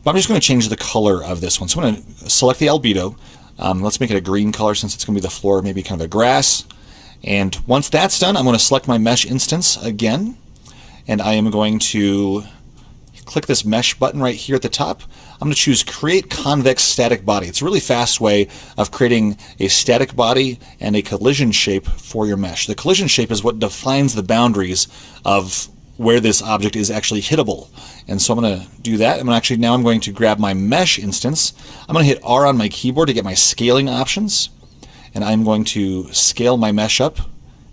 But I'm just going to change the color of this one. So I'm going to select the albedo. Let's make it a green color since it's going to be the floor, maybe kind of a grass. And once that's done, I'm going to select my mesh instance again. And I am going to click this mesh button right here at the top. I'm going to choose create convex static body. It's a really fast way of creating a static body and a collision shape for your mesh. The collision shape is what defines the boundaries of where this object is actually hittable. And so I'm going to do that. Now I'm going to grab my mesh instance. I'm going to hit R on my keyboard to get my scaling options. And I'm going to scale my mesh up.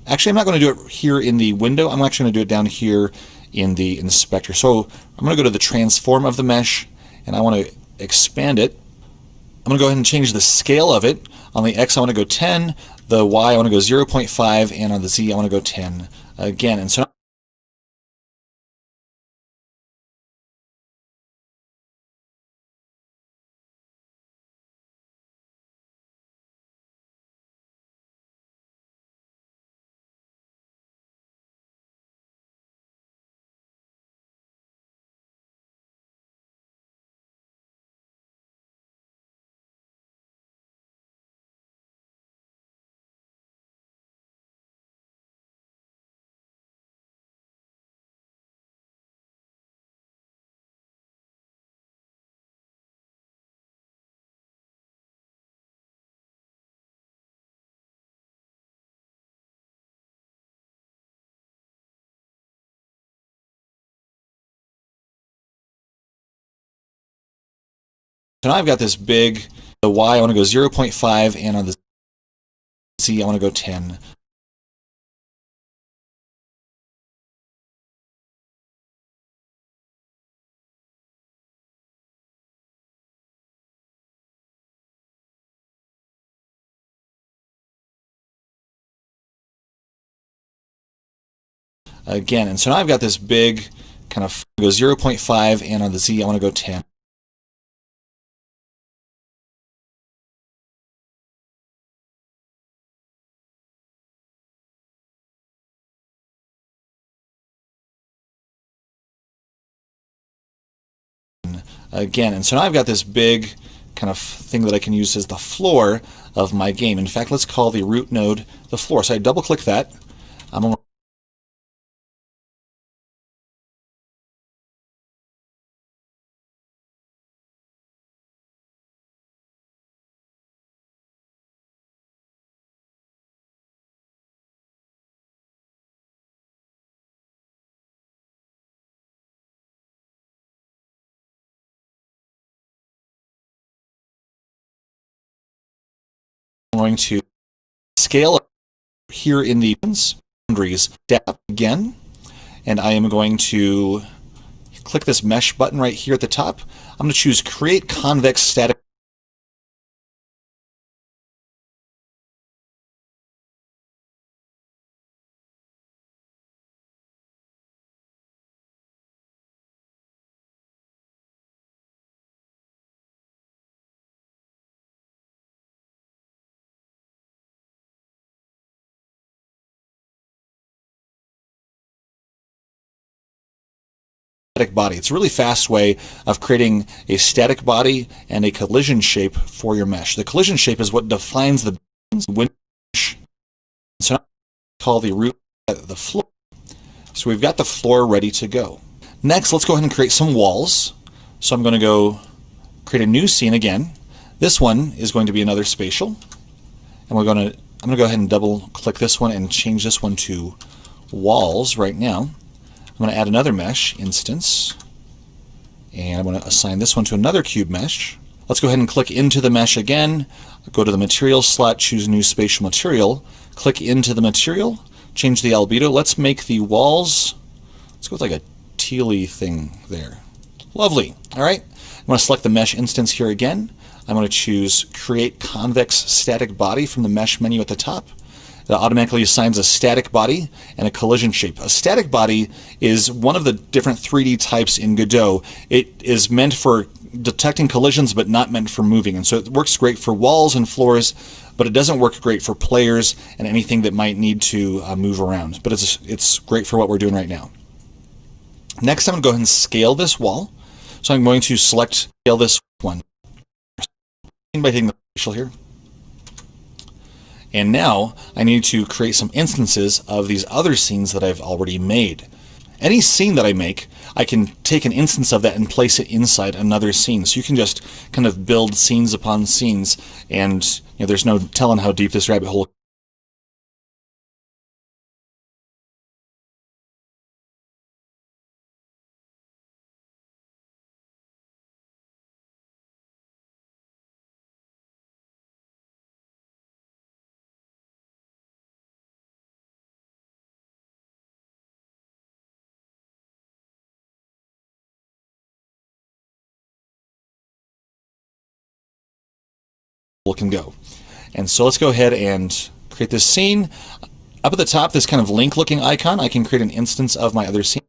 Actually, I'm not going to do it here in the window. I'm actually going to do it down here in the inspector. So I'm going to go to the transform of the mesh, and I want to expand it. I'm going to go ahead and change the scale of it. On the X, I want to go 10. The Y, I want to go 0.5. And on the Z, I want to go 10 again. And so now I've got this big, the Y, I want to go 0.5, and on the Z, I want to go 10. Again, and so now I've got this big kind of go 0.5, and on the Z, I want to go 10. Again, and so now I've got this big kind of thing that I can use as the floor of my game. In fact, let's call the root node the floor. So I double click that. I'm going to scale up here in the boundaries tab again, and I am going to click this mesh button right here at the top. I'm going to choose create convex static body. It's a really fast way of creating a static body and a collision shape for your mesh. The collision shape is what defines the mesh. So now I call the root the floor. So we've got the floor ready to go. Next, let's go ahead and create some walls. So I'm going to go create a new scene again. This one is going to be another spatial. And I'm going to go ahead and double click this one and change this one to walls right now. I'm going to add another mesh instance, and I'm going to assign this one to another cube mesh. Let's go ahead and click into the mesh again, go to the material slot, choose new spatial material, click into the material, change the albedo. Let's make the walls, let's go with like a tealy thing there. Lovely. All right, I'm going to select the mesh instance here again. I'm going to choose create convex static body from the mesh menu at the top. That automatically assigns a static body and a collision shape. A static body is one of the different 3D types in Godot. It is meant for detecting collisions but not meant for moving. And so it works great for walls and floors, but it doesn't work great for players and anything that might need to move around. But it's great for what we're doing right now. Next, I'm going to go ahead and scale this wall. So I'm going to scale this one by hitting the facial here. And now I need to create some instances of these other scenes that I've already made. Any scene that I make, I can take an instance of that and place it inside another scene. So you can just kind of build scenes upon scenes, and there's no telling how deep this rabbit hole can go. And so let's go ahead and create this scene. Up at the top, this kind of link looking icon, I can create an instance of my other scene.